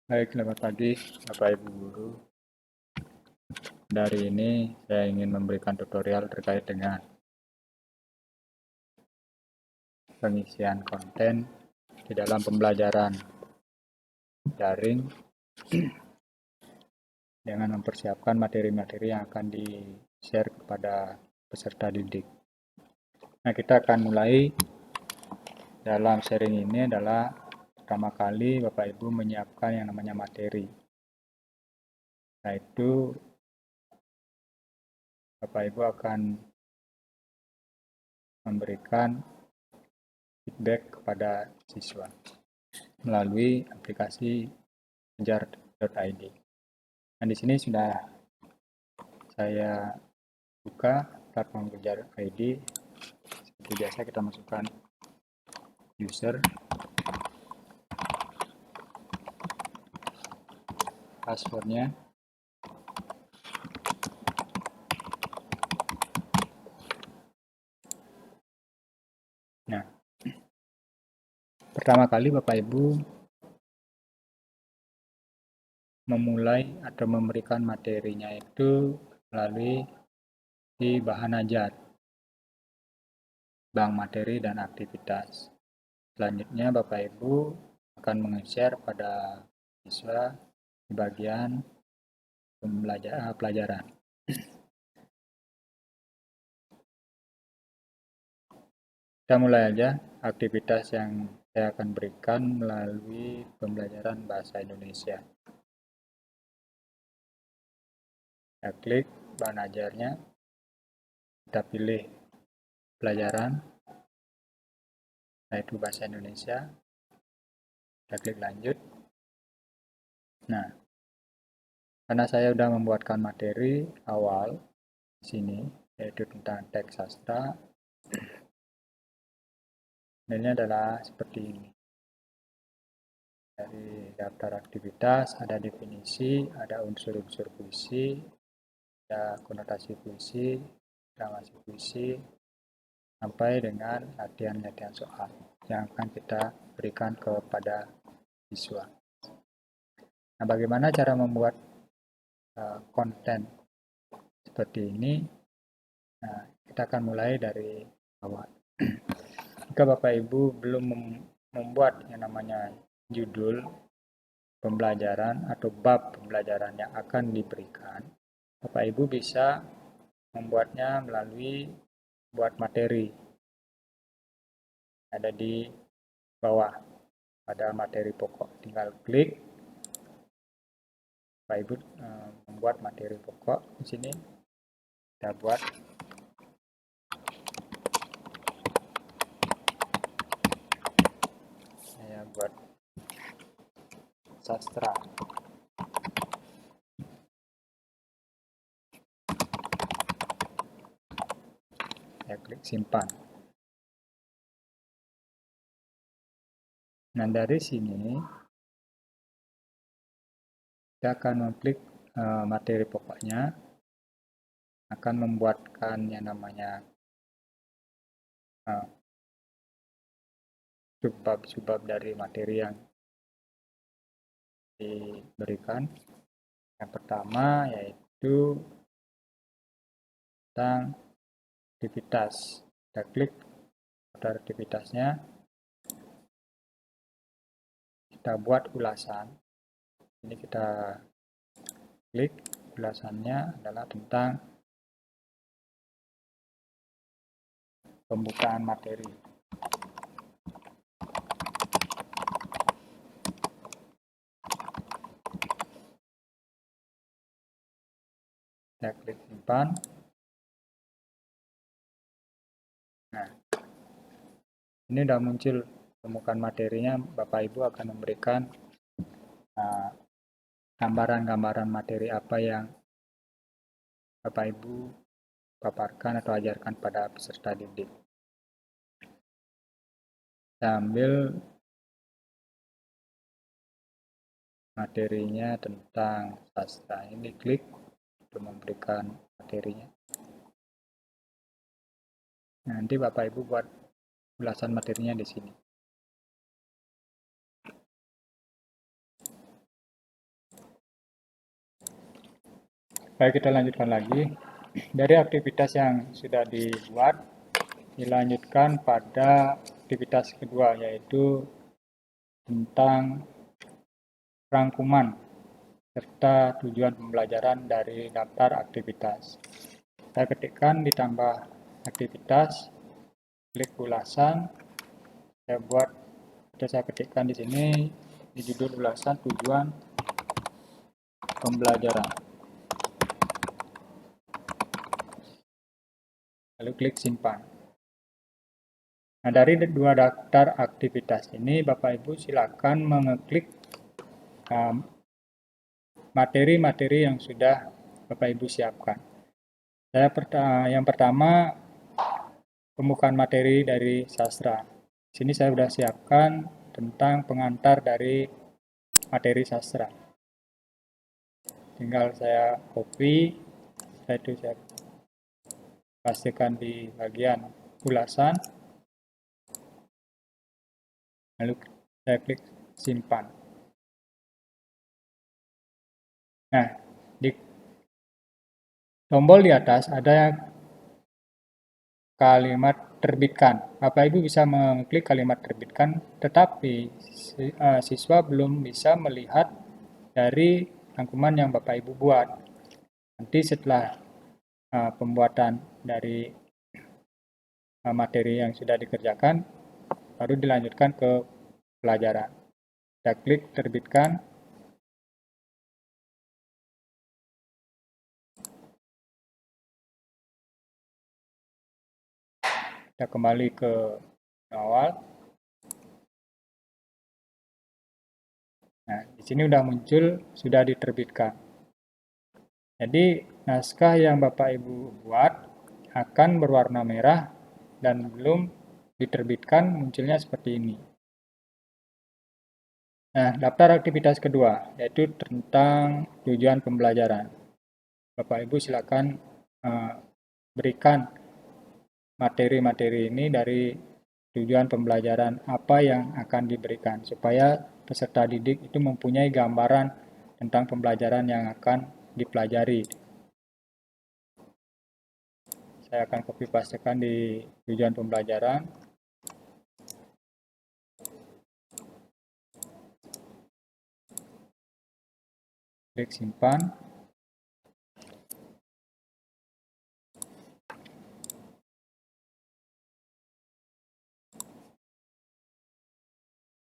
Baik, selamat pagi Bapak Ibu Guru. Dari ini saya ingin memberikan tutorial terkait dengan pengisian konten di dalam pembelajaran daring dengan mempersiapkan materi-materi yang akan di-share kepada peserta didik. Nah, kita akan mulai dalam sharing ini adalah pertama kali Bapak Ibu menyiapkan yang namanya materi. Yaitu Bapak Ibu akan memberikan feedback kepada siswa melalui aplikasi Menjar.id. Nah, di sini sudah saya buka platform Menjar.id. Seperti biasa kita masukkan user, passwordnya. Nah, pertama kali Bapak Ibu memulai atau memberikan materinya itu melalui di bahan ajar, bank materi dan aktivitas. Selanjutnya Bapak Ibu akan meng-share pada siswa di bagian pelajaran. Kita mulai aja aktivitas yang saya akan berikan melalui pembelajaran bahasa Indonesia. Kita klik bahan ajarnya, kita pilih pelajaran, yaitu bahasa Indonesia. Kita klik lanjut. Nah, karena saya sudah membuatkan materi awal di sini, yaitu tentang teks sastra. Ini adalah seperti ini. Dari daftar aktivitas, ada definisi, ada unsur-unsur puisi, ada konotasi puisi, gramasi puisi, sampai dengan latihan-latihan soal yang akan kita berikan kepada siswa. Nah, bagaimana cara membuat konten seperti ini? Nah, kita akan mulai dari awal. Jika Bapak Ibu belum membuat yang namanya judul pembelajaran atau bab pembelajaran yang akan diberikan, Bapak Ibu bisa membuatnya melalui buat materi. Ada di bawah pada materi pokok. Tinggal klik. Bapak Ibu membuat materi pokok di sini. Kita buat saya buat sastra. Saya klik simpan. Nah, dari sini kita akan mengklik materi pokoknya, akan membuatkan yang namanya subbab dari materi yang diberikan. Yang pertama yaitu tentang aktivitas. Kita klik pada aktivitasnya, kita buat ulasan. Ini kita klik, ulasannya adalah tentang pembukaan materi. Saya klik simpan. Nah, ini sudah muncul pembukaan materinya. Bapak Ibu akan memberikan gambaran-gambaran materi apa yang Bapak Ibu paparkan atau ajarkan pada peserta didik. Saya ambil materinya tentang sastra. Ini klik untuk memberikan materinya. Nanti Bapak Ibu buat ulasan materinya di sini. Baik, kita lanjutkan lagi. Dari aktivitas yang sudah dibuat, dilanjutkan pada aktivitas kedua, yaitu tentang rangkuman serta tujuan pembelajaran dari daftar aktivitas. Saya ketikkan ditambah aktivitas, klik ulasan, saya ketikkan di sini di judul ulasan tujuan pembelajaran. Lalu klik simpan. Nah, dari dua daftar aktivitas ini, Bapak Ibu silakan mengeklik materi-materi yang sudah Bapak Ibu siapkan. Yang pertama, pembukaan materi dari sastra. Di sini saya sudah siapkan tentang pengantar dari materi sastra. Tinggal saya copy, saya pastikan di bagian ulasan, lalu saya klik simpan. Nah, di tombol di atas ada kalimat terbitkan. Bapak Ibu bisa mengklik kalimat terbitkan, tetapi siswa belum bisa melihat dari rangkuman yang Bapak Ibu buat. Nanti setelah pembuatan dari materi yang sudah dikerjakan, baru dilanjutkan ke pelajaran. Kita klik terbitkan. Kita kembali ke awal. Nah, di sini sudah muncul, sudah diterbitkan. Jadi, naskah yang Bapak Ibu buat akan berwarna merah dan belum diterbitkan, munculnya seperti ini. Nah, daftar aktivitas kedua, yaitu tentang tujuan pembelajaran. Bapak Ibu silakan berikan materi-materi ini dari tujuan pembelajaran apa yang akan diberikan, supaya peserta didik itu mempunyai gambaran tentang pembelajaran yang akan dipelajari. Saya akan copy pastekan di tujuan pembelajaran. Klik simpan.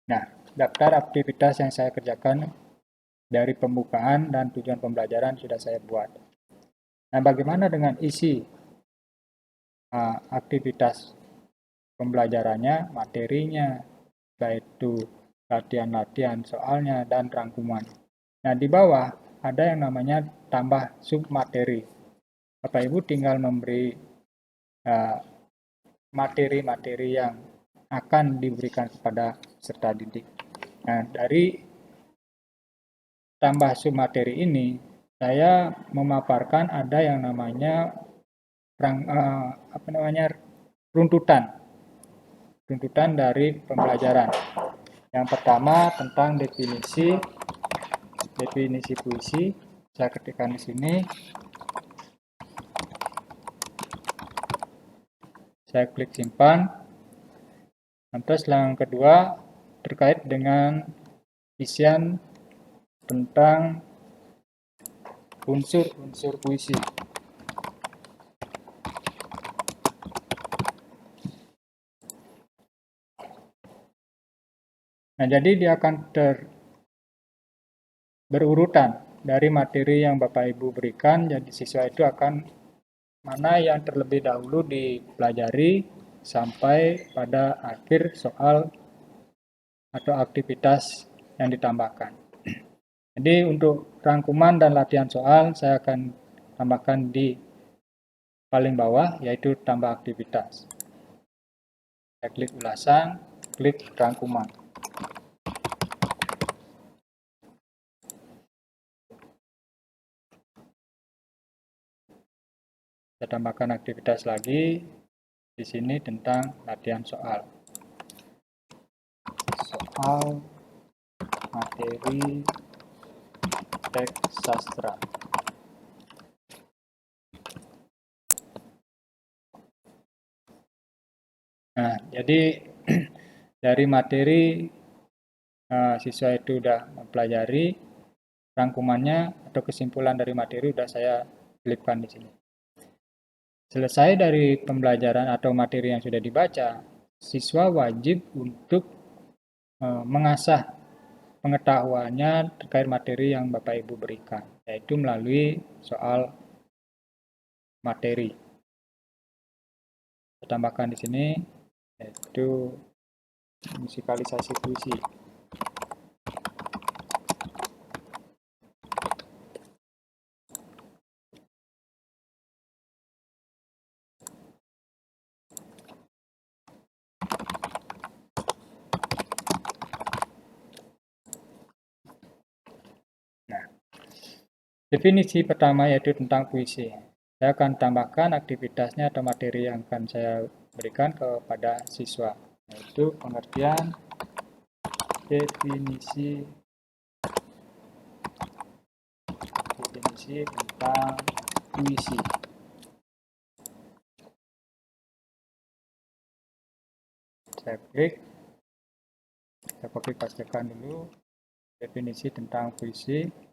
Nah, daftar aktivitas yang saya kerjakan dari pembukaan dan tujuan pembelajaran sudah saya buat. Nah, bagaimana dengan isi aktivitas pembelajarannya, materinya, yaitu latihan-latihan soalnya dan rangkuman. Nah, di bawah ada yang namanya tambah submateri. Bapak Ibu tinggal memberi materi-materi yang akan diberikan kepada peserta didik. Nah, dari tambah submateri ini, saya memaparkan ada yang namanya runtutan dari pembelajaran. Yang pertama tentang definisi puisi. Saya ketikkan di sini. Saya klik simpan. Lantas yang kedua terkait dengan isian tentang unsur-unsur puisi. Nah, jadi dia akan berurutan dari materi yang Bapak Ibu berikan, jadi siswa itu akan mana yang terlebih dahulu dipelajari sampai pada akhir soal atau aktivitas yang ditambahkan. Jadi untuk rangkuman dan latihan soal saya akan tambahkan di paling bawah, yaitu tambah aktivitas. Saya klik ulasan, klik rangkuman. Saya tambahkan aktivitas lagi di sini tentang latihan soal. Soal materi teks sastra. Nah, jadi dari materi siswa itu sudah mempelajari, rangkumannya atau kesimpulan dari materi sudah saya selipkan di sini. Selesai dari pembelajaran atau materi yang sudah dibaca, siswa wajib untuk mengasah pengetahuannya terkait materi yang Bapak Ibu berikan, yaitu melalui soal materi. Saya tambahkan di sini yaitu musikalisasi puisi. Nah, definisi pertama yaitu tentang puisi. Saya akan tambahkan aktivitasnya atau materi yang akan saya berikan kepada siswa, yaitu pengertian definisi tentang puisi. Saya klik, saya copy pastekan dulu definisi tentang puisi.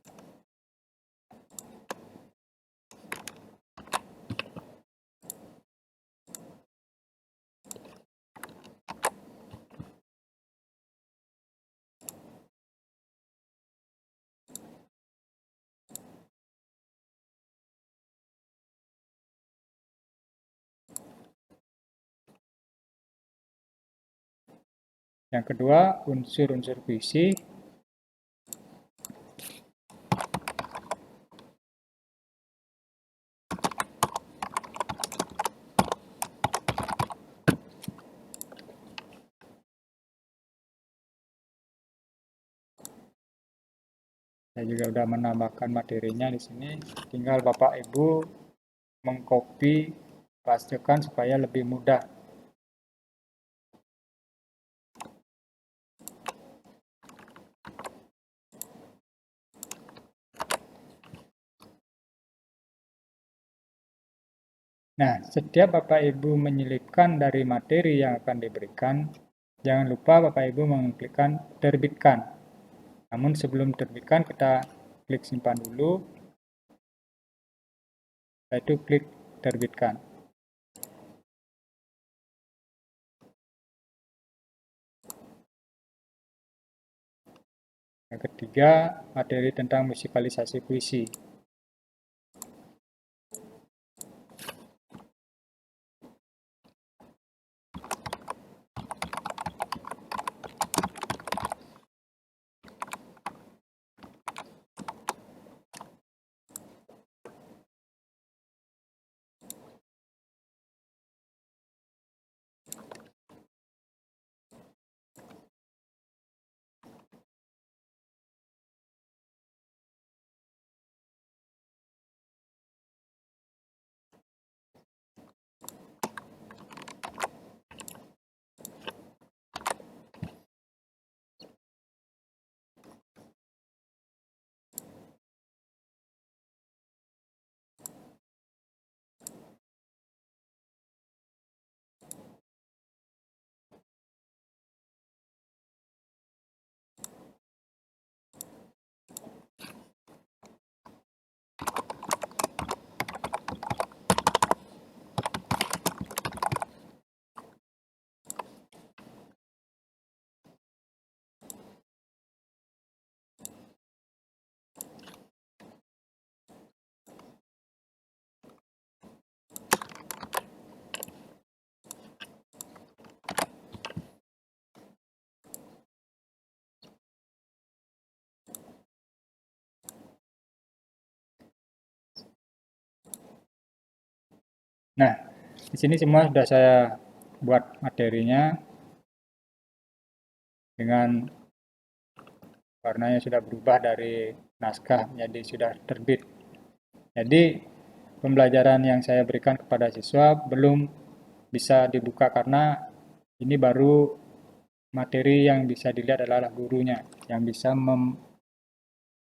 Yang kedua, unsur-unsur puisi. Saya juga sudah menambahkan materinya di sini. Tinggal Bapak Ibu mengcopy pastekan supaya lebih mudah. Nah, setiap Bapak Ibu menyelipkan dari materi yang akan diberikan, jangan lupa Bapak Ibu mengklikkan terbitkan. Namun sebelum terbitkan kita klik simpan dulu, yaitu klik terbitkan. Yang ketiga, materi tentang musikalisasi puisi. Nah, di sini semua sudah saya buat materinya dengan warnanya sudah berubah dari naskah menjadi sudah terbit. Jadi pembelajaran yang saya berikan kepada siswa belum bisa dibuka karena ini baru materi yang bisa dilihat adalah gurunya yang bisa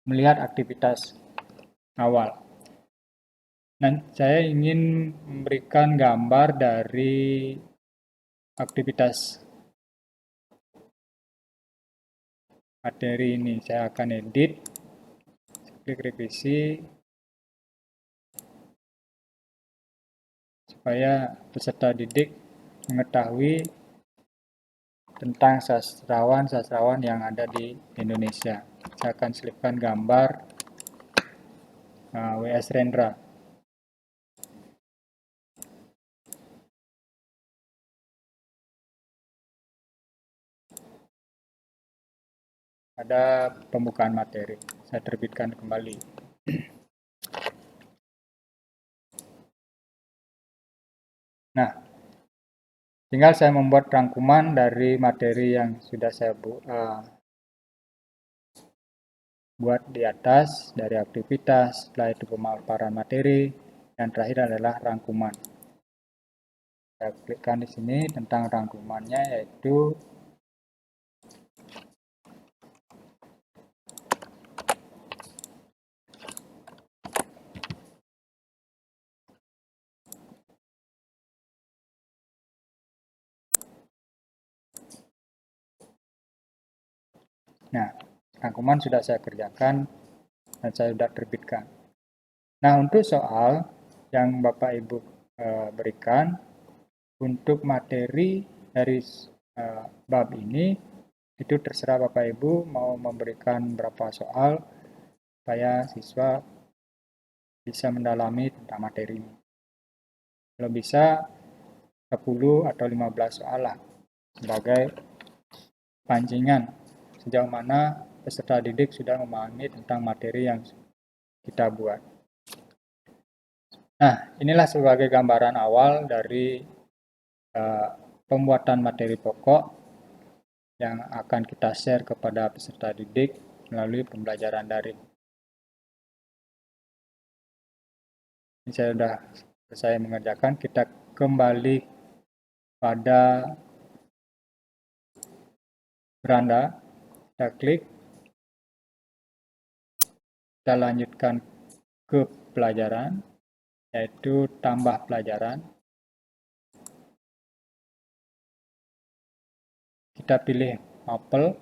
melihat aktivitas awal. Nah, saya ingin memberikan gambar dari aktivitas materi ini. Saya akan edit, klik revisi, supaya peserta didik mengetahui tentang sastrawan-sastrawan yang ada di Indonesia. Saya akan selipkan gambar W.S. Rendra. Ada pembukaan materi. Saya terbitkan kembali. Nah, tinggal saya membuat rangkuman dari materi yang sudah saya buat di atas, dari aktivitas, setelah itu pemaparan materi, yang terakhir adalah rangkuman. Saya klikkan di sini tentang rangkumannya, yaitu nah, rangkuman sudah saya kerjakan dan saya sudah terbitkan. Nah, untuk soal yang Bapak Ibu berikan untuk materi dari bab ini, itu terserah Bapak Ibu mau memberikan berapa soal supaya siswa bisa mendalami tentang materi ini. Kalau bisa 10 atau 15 soal lah sebagai pancingan sejauh mana peserta didik sudah memahami tentang materi yang kita buat. Nah, inilah sebagai gambaran awal dari pembuatan materi pokok yang akan kita share kepada peserta didik melalui pembelajaran daring. Ini saya sudah selesai mengerjakan, kita kembali pada beranda, kita klik, kita lanjutkan ke pelajaran, yaitu tambah pelajaran. Kita pilih Mapel,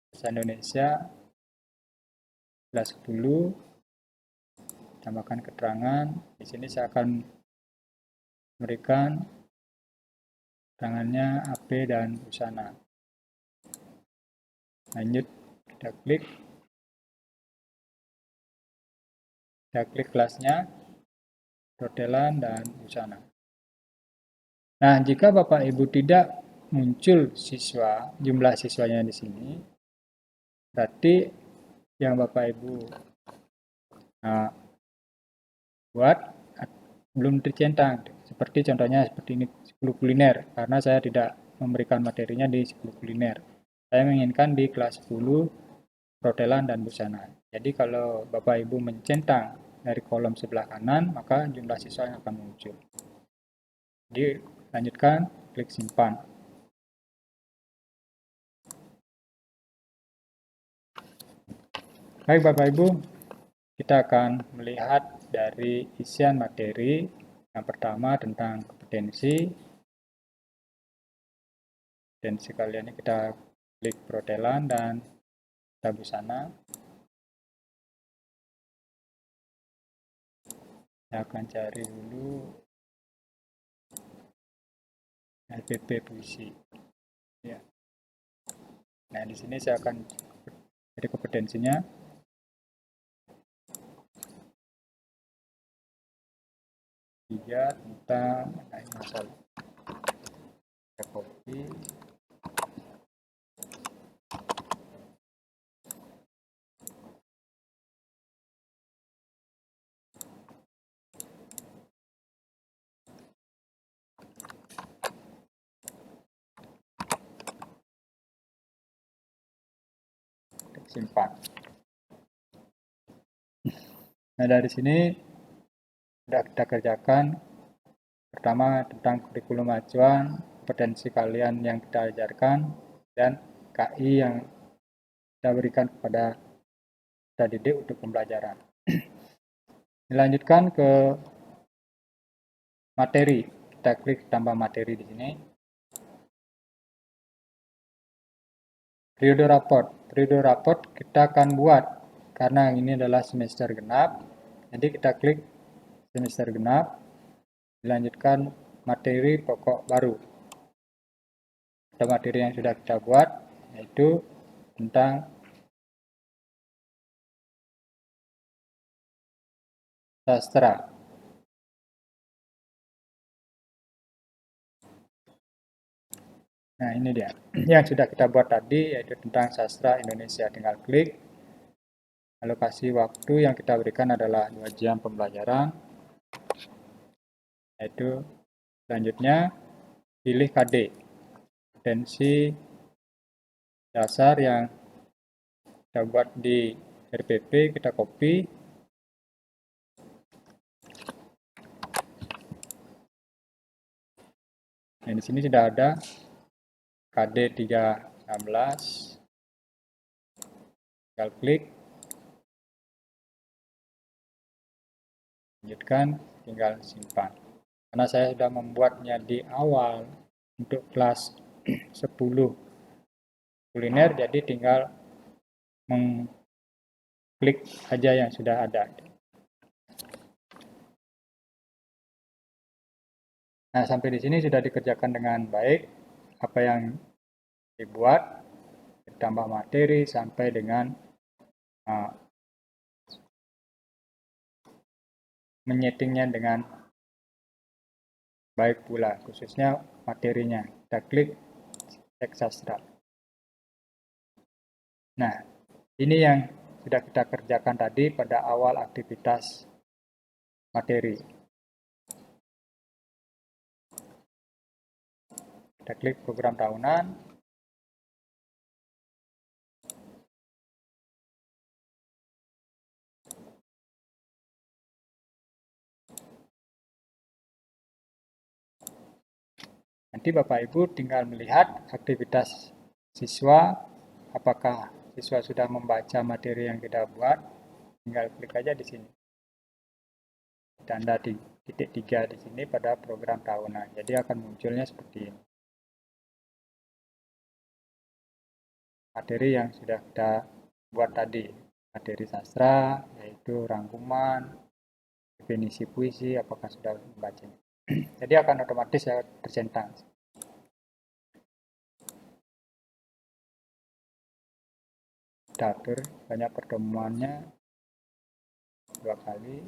bahasa Indonesia, kelas 10, tambahkan keterangan. Di sini saya akan memberikan keterangannya AP dan busana. Lanjut, kita klik kelasnya, rotelan dan busana. Nah, jika Bapak Ibu tidak muncul siswa, jumlah siswanya di sini, berarti yang Bapak Ibu buat belum tercentang. Seperti contohnya seperti ini, 10 kuliner, karena saya tidak memberikan materinya di 10 kuliner. Saya menginginkan di kelas 10 rotelan dan busana. Jadi kalau Bapak Ibu mencentang dari kolom sebelah kanan, maka jumlah siswa yang akan muncul. Jadi lanjutkan, klik simpan. Baik Bapak Ibu, kita akan melihat dari isian materi. Yang pertama tentang kompetensi. Kompetensi kalian ini kita klik perhotelan dan kita busana. Saya akan cari dulu LPP puisi. Ya. Nah, di sini saya akan cari kompetensinya. Tiga tentang masalah. Kita copy. Simpan. Nah, dari sini sudah kita kerjakan. Pertama tentang kurikulum acuan, kompetensi kalian yang kita ajarkan, dan KI yang kita berikan kepada peserta didik untuk pembelajaran. Dilanjutkan ke materi. kita klik tambah materi di sini. Periode raport kita akan buat karena ini adalah semester genap. Jadi kita klik semester genap, dilanjutkan materi pokok baru. Ada materi yang sudah kita buat, yaitu tentang sastra. Nah, ini dia. Yang sudah kita buat tadi, yaitu tentang sastra Indonesia. Tinggal klik. Alokasi waktu yang kita berikan adalah 2 jam pembelajaran. Yaitu selanjutnya, pilih KD. Potensi dasar yang kita buat di RPP, kita copy. Nah, di sini sudah ada KD 316. Tinggal klik. Lanjutkan, tinggal simpan. Karena saya sudah membuatnya di awal untuk kelas 10 kuliner, jadi tinggal mengklik aja yang sudah ada. Nah, sampai di sini sudah dikerjakan dengan baik. Apa yang dibuat, ditambah materi sampai dengan menyetingnya dengan baik pula, khususnya materinya. Kita klik teks sastra. Nah, ini yang sudah kita kerjakan tadi pada awal aktivitas materi. Kita klik program tahunan. Nanti Bapak Ibu tinggal melihat aktivitas siswa, apakah siswa sudah membaca materi yang kita buat. Tinggal klik aja di sini. Tanda titik 3 di sini pada program tahunan. Jadi akan munculnya seperti ini. Materi yang sudah kita buat tadi. Materi sastra, yaitu rangkuman, definisi puisi, apakah sudah membacanya. Jadi akan otomatis tercentang. Kita atur banyak pertemuannya 2 kali.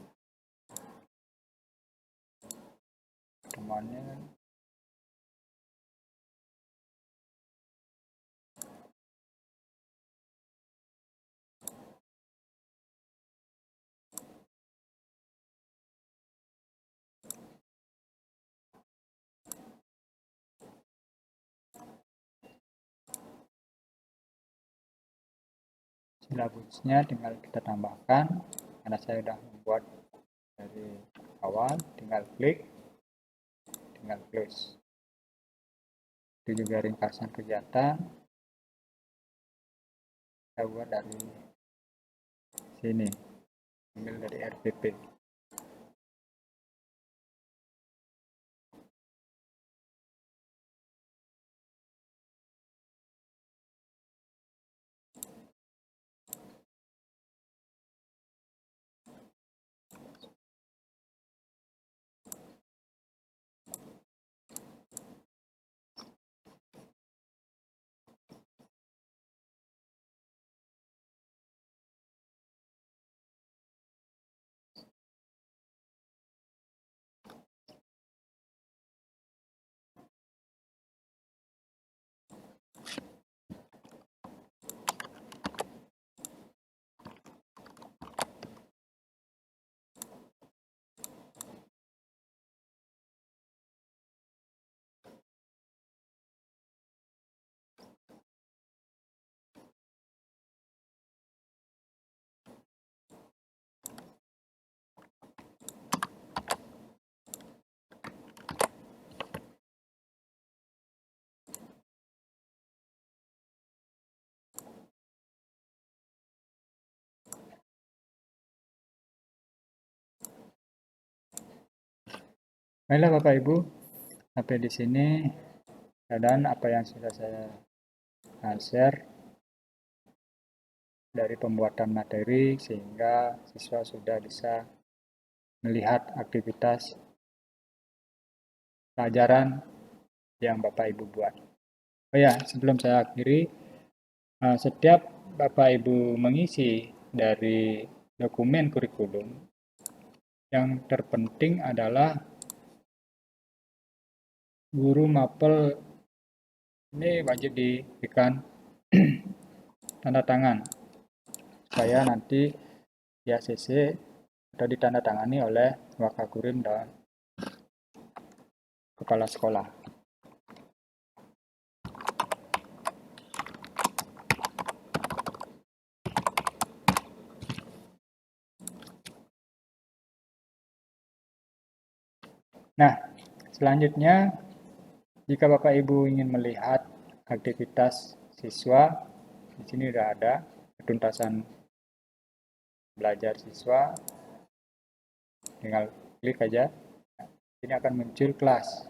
Pertemuannya silabusnya tinggal kita tambahkan, karena saya sudah membuat dari awal, tinggal klik, tinggal close. Itu juga ringkasan kegiatan, kita buat dari sini, ambil dari RPP. Baiklah Bapak Ibu, Sampai di sini dan apa yang sudah saya share dari pembuatan materi sehingga siswa sudah bisa melihat aktivitas pelajaran yang Bapak Ibu buat. Oh ya, sebelum saya akhiri, setiap Bapak Ibu mengisi dari dokumen kurikulum, yang terpenting adalah guru mapel ini wajib diberikan tanda tangan supaya nanti di ACC atau ditandatangani oleh Wakagurim dan kepala sekolah. Nah, selanjutnya jika Bapak Ibu ingin melihat aktivitas siswa, di sini sudah ada ketuntasan belajar siswa, tinggal klik aja. Ini akan muncul kelas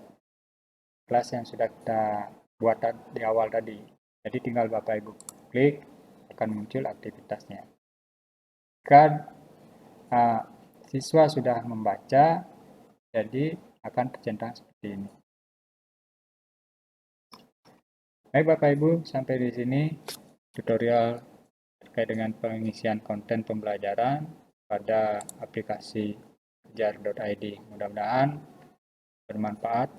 yang sudah kita buat di awal tadi. Jadi tinggal Bapak Ibu klik, akan muncul aktivitasnya. Jika siswa sudah membaca, jadi akan tercentang seperti ini. Baik Bapak Ibu, sampai di sini tutorial terkait dengan pengisian konten pembelajaran pada aplikasi kejar.id. Mudah-mudahan bermanfaat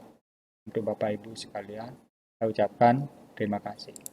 untuk Bapak Ibu sekalian. Saya ucapkan terima kasih.